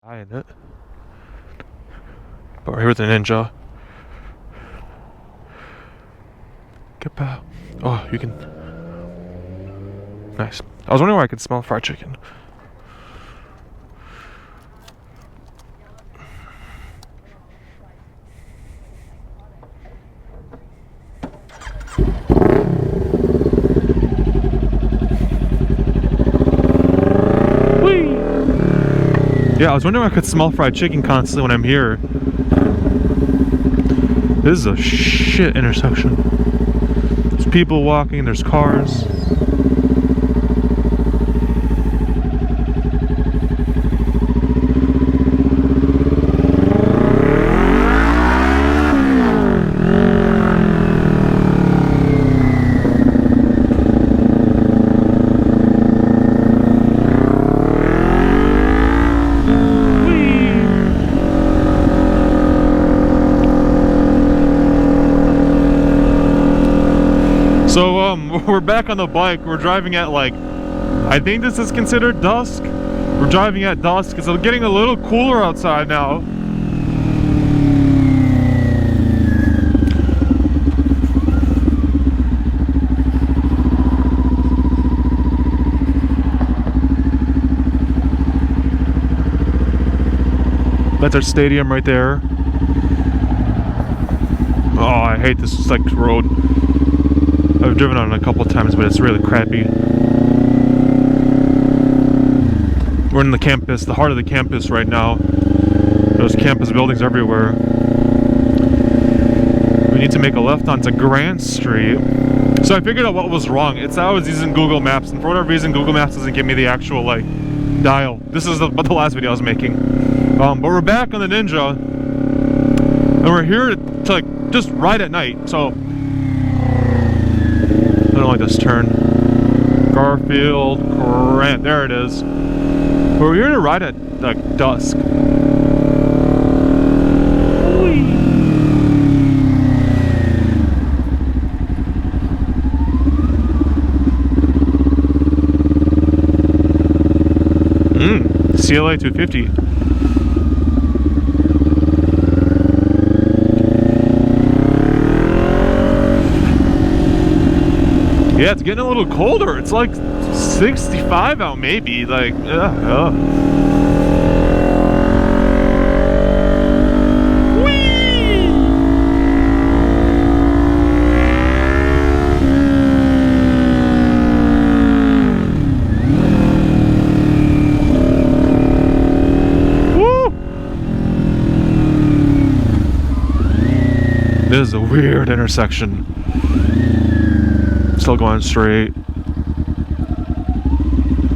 I in it. But we're here with the ninja. Get back. Oh, you can. Nice. I was wondering why I could smell fried chicken. Whee! Yeah, I was wondering why I could smell fried chicken constantly when I'm here. This is a shit intersection. There's people walking, there's cars. We're back on the bike. We're driving at I think this is considered dusk. We're driving at dusk. It's getting a little cooler outside now. That's our stadium right there. Oh, I hate this road. I've driven on it a couple of times, but it's really crappy. We're in the campus, the heart of the campus right now. There's campus buildings everywhere. We need to make a left onto Grant Street. So I figured out what was wrong. It's I was using Google Maps, and for whatever reason, Google Maps doesn't give me the actual dial. This is the last video I was making. But we're back on the Ninja, and we're here to just ride at night. So I don't like this turn. Garfield, Grant, there it is. We're here to ride at dusk. CLA 250. Yeah, it's getting a little colder. It's 65 out, maybe. Woo! This is a weird intersection. Still going straight.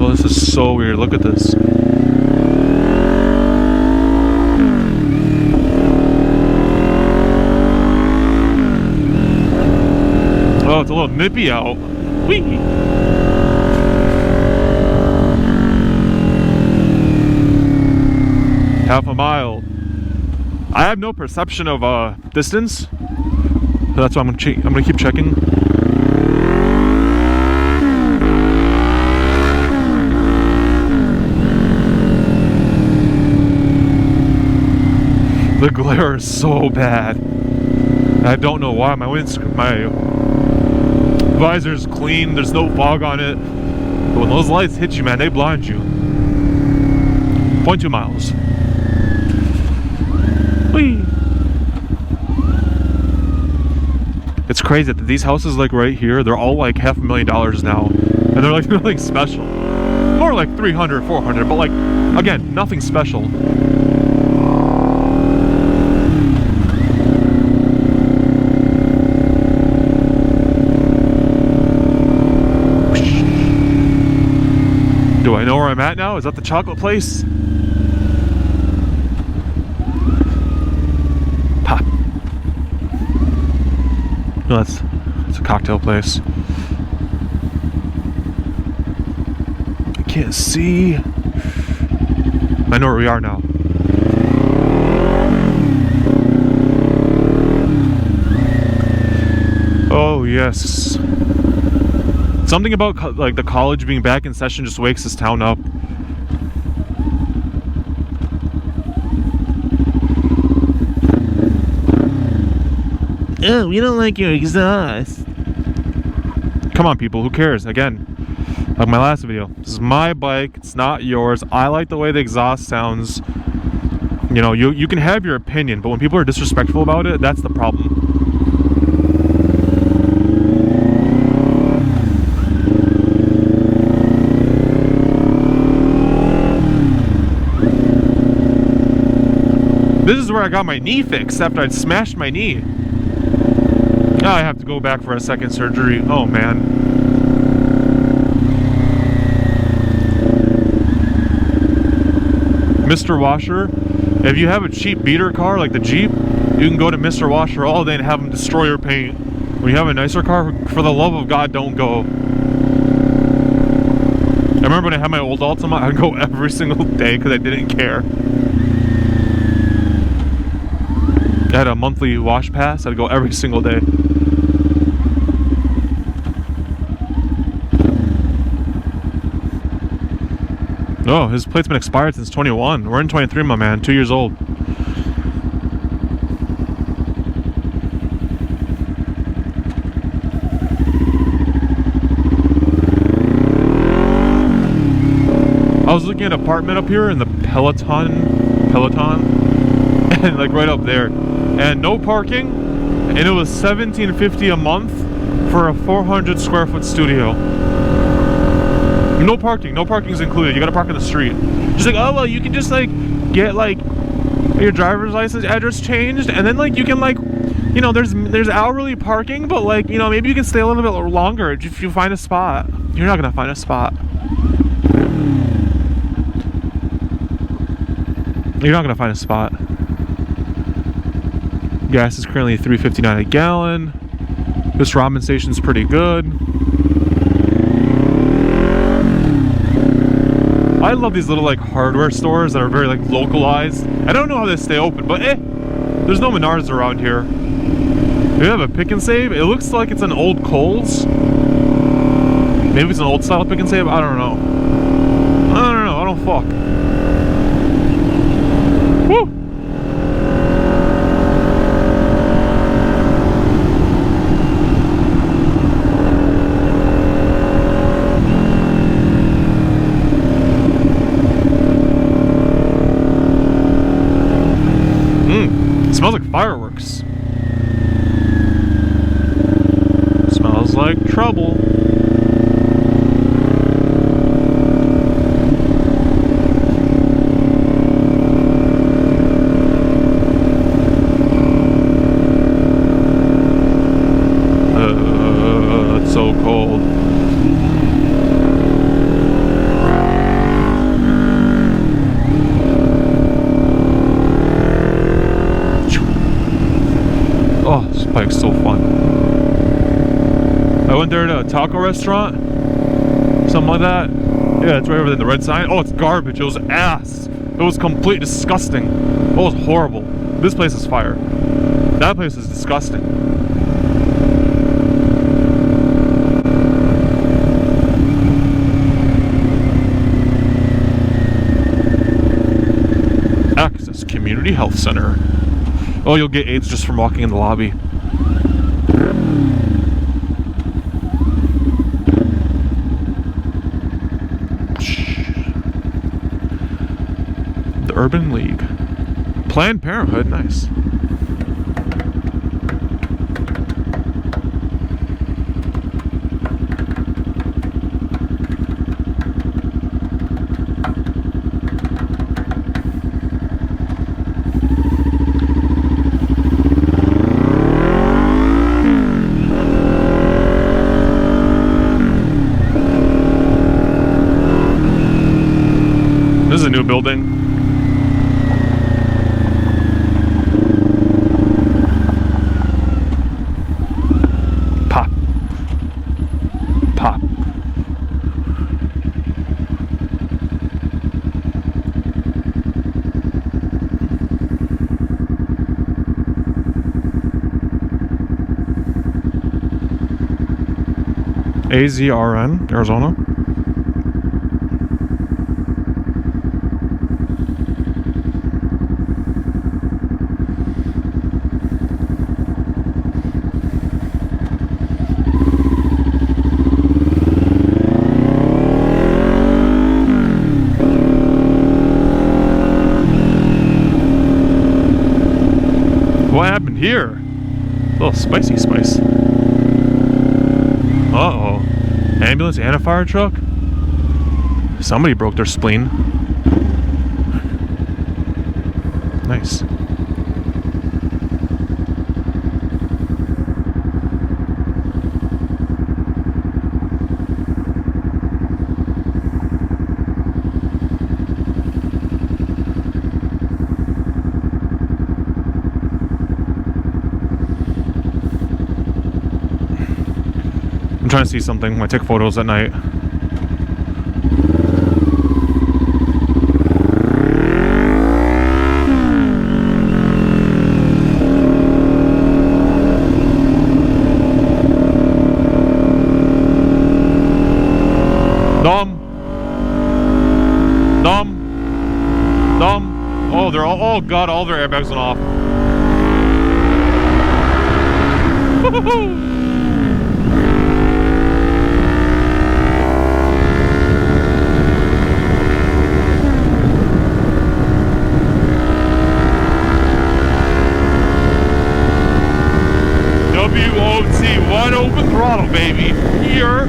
Oh, this is so weird. Look at this. Oh, it's a little nippy out. Whee! Half a mile. I have no perception of distance. So that's why I'm gonna keep checking. The glare is so bad. I don't know why. My visor's clean. There's no fog on it. But when those lights hit you, man, they blind you. 0.2 miles. Whee! It's crazy that these houses right here, they're all $500,000 now. And they're nothing special. More like 300, 400, but again, nothing special. Do I know where I'm at now? Is that the chocolate place? Pop. No, it's a cocktail place. I can't see. I know where we are now. Oh, yes. Something about the college being back in session just wakes this town up. oh, we don't like your exhaust. Come on, people, who cares? Again, like my last video, this is my bike, it's not yours. I like the way the exhaust sounds. You know, you can have your opinion, but when people are disrespectful about it, that's the problem. This is where I got my knee fixed after I'd smashed my knee. Now I have to go back for a second surgery. Oh man. Mr. Washer, if you have a cheap beater car like the Jeep, you can go to Mr. Washer all day and have them destroy your paint. When you have a nicer car, for the love of God, don't go. I remember when I had my old Altima, I'd go every single day because I didn't care. I had a monthly wash pass. I'd go every single day. Oh, his plate's been expired since 21. We're in 23, my man. 2 years old. I was looking at an apartment up here in the Peloton, and like right up there. And no parking, and it was $17.50 a month for a 400 square foot studio. No parking, no parking's included. You gotta park on the street. Just like, oh well, you can just like get like your driver's license address changed, and then like you can like, you know, there's hourly parking, but like, you know, maybe you can stay a little bit longer if you find a spot. You're not gonna find a spot. You're not gonna find a spot. Gas is currently $3.59 a gallon. This ramen station's pretty good. I love these little like hardware stores that are very like localized. I don't know how they stay open, but there's no Menards around here. We have a Pick and Save. It looks like it's an old Kohl's. Maybe it's an old style Pick and Save. I don't know. I don't fuck. Woo! Smells like fireworks. Smells like trouble. It's so cold. Oh, this bike's so fun. I went there to a taco restaurant, something like that. Yeah, it's right over there, the red sign. Oh, it's garbage. It was ass. It was complete disgusting. It was horrible. This place is fire. That place is disgusting. Access Community Health Center. Oh, you'll get AIDS just from walking in the lobby. The Urban League. Planned Parenthood, nice. This is a new building. Pop. Pop. AZRN, Arizona. here. A little spicy spice. Uh-oh. Ambulance and a fire truck? Somebody broke their spleen. Nice. I'm trying to see something when I take photos at night. Oh, they're all, oh god, all their airbags went off. WOT, wide open throttle, baby. Here.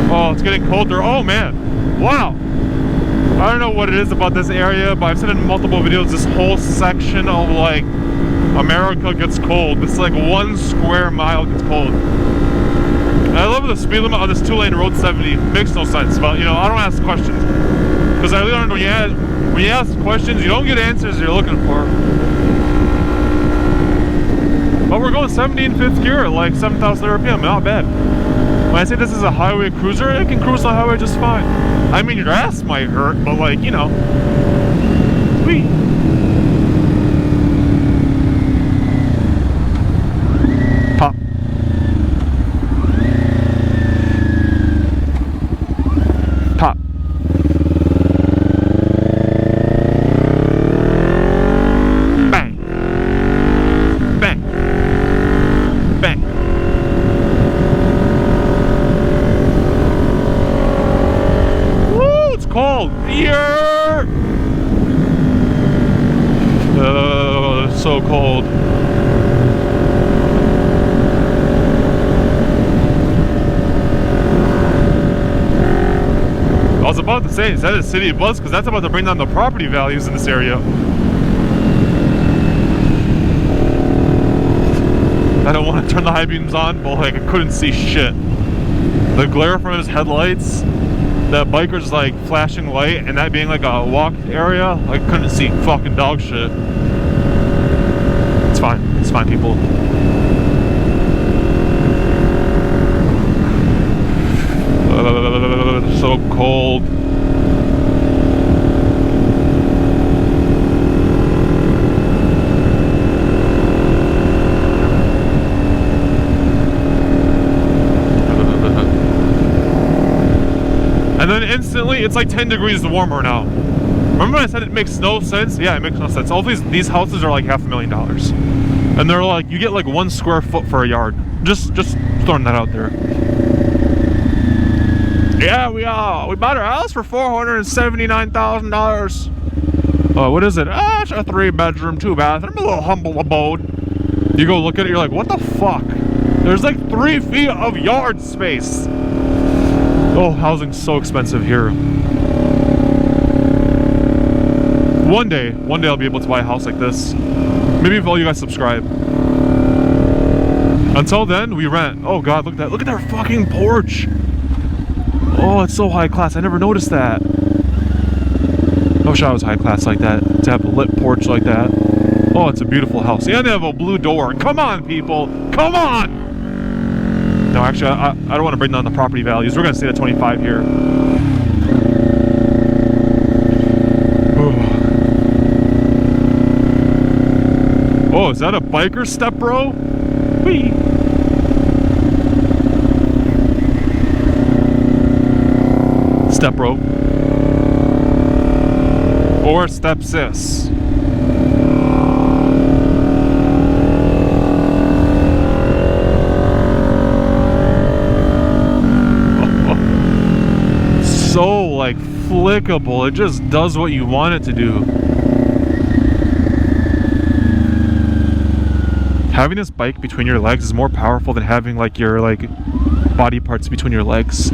Oh, it's getting colder. Oh man, wow. I don't know what it is about this area, but I've said in multiple videos, this whole section of like America gets cold. This like 1 square mile gets cold. And I love the speed limit on this 2-lane road 70. Makes no sense, but you know, I don't ask questions. Because I learned when you ask questions, you don't get answers you're looking for. But we're going 70 in 5th gear at like 7,000 RPM, not bad. When I say this is a highway cruiser, it can cruise the highway just fine. I mean, your ass might hurt, but like, you know. Whee! Pop. Pop. Bang. Bang. Bang. Cold here. So cold. I was about to say, is that a city bus? Because that's about to bring down the property values in this area. I don't want to turn the high beams on, but like I couldn't see shit. The glare from his headlights. That biker's like flashing light and that being like a walk area, I couldn't see fucking dog shit. It's fine people. So cold. And then instantly, it's like 10 degrees warmer now. Remember when I said it makes no sense? Yeah, it makes no sense. All these houses are like $500,000. And they're like, you get like 1 square foot for a yard. Just throwing that out there. Yeah, we bought our house for $479,000. Oh, what is it? Ah, it's a 3-bedroom, 2-bathroom, a little humble abode. You go look at it, you're like, what the fuck? There's like 3 feet of yard space. Oh, housing's so expensive here. One day I'll be able to buy a house like this. Maybe if all you guys subscribe. Until then, we rent. Oh god, look at that fucking porch. Oh, it's so high class. I never noticed that. I wish I was high class like that, to have a lit porch like that. Oh, it's a beautiful house. Yeah, they have a blue door. Come on, people. Come on! No, actually, I don't want to bring down the property values. We're going to stay at 25 here. Oh, is that a biker step bro? Whee! Step bro. Or step sis. So like flickable, it just does what you want it to do. Having this bike between your legs is more powerful than having like your like body parts between your legs.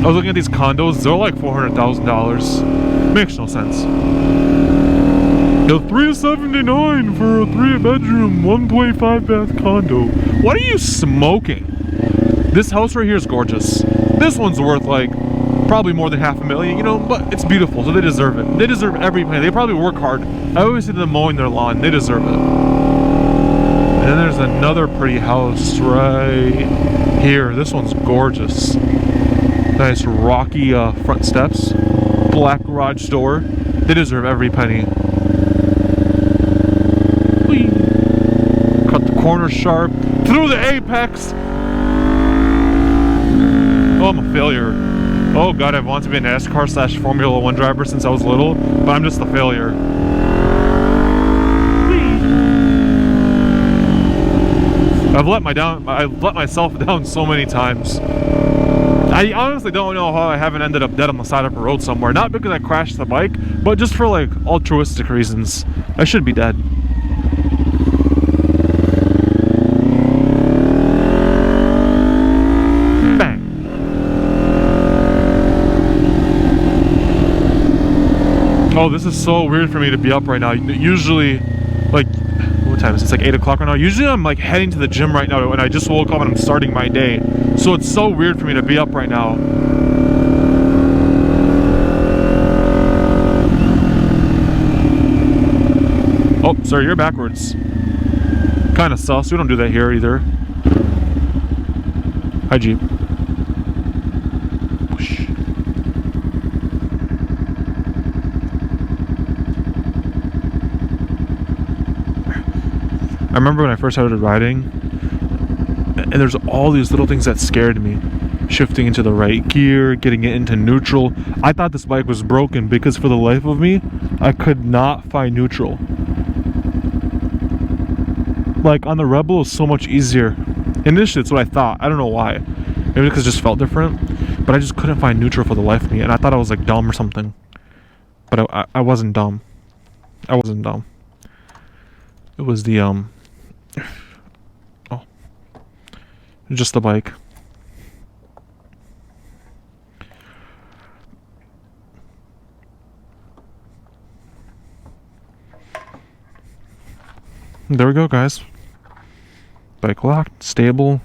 I was looking at these condos, they're like $400,000. Makes no sense. The $379 for a 3-bedroom, 1.5 bath condo. What are you smoking? This house right here is gorgeous. This one's worth like probably more than $500,000, you know, but it's beautiful, so they deserve it. They deserve every penny. They probably work hard. I always see them mowing their lawn. They deserve it. And then there's another pretty house right here. This one's gorgeous. Nice rocky front steps. Black garage door. They deserve every penny. Whee. Cut the corner sharp. Through the apex. Oh, I'm a failure. Oh god, I've wanted to be a NASCAR / Formula 1 driver since I was little, but I'm just a failure. I've let myself down so many times. I honestly don't know how I haven't ended up dead on the side of a road somewhere. Not because I crashed the bike, but just for like altruistic reasons. I should be dead. Bang. Oh, this is so weird for me to be up right now. Usually, like, what time is it? It's like 8 o'clock right now. Usually I'm like heading to the gym right now and I just woke up and I'm starting my day. So it's so weird for me to be up right now. Oh, sorry, you're backwards. Kinda sus. We don't do that here either. Hi, Jeep. I remember when I first started riding, and there's all these little things that scared me. Shifting into the right gear, getting it into neutral. I thought this bike was broken because for the life of me, I could not find neutral. Like on the Rebel, it was so much easier. Initially, it's what I thought. I don't know why. Maybe because it just felt different. But I just couldn't find neutral for the life of me, and I thought I was like dumb or something. But I wasn't dumb. I wasn't dumb. It was the oh, just the bike. There we go, guys. Bike locked, stable.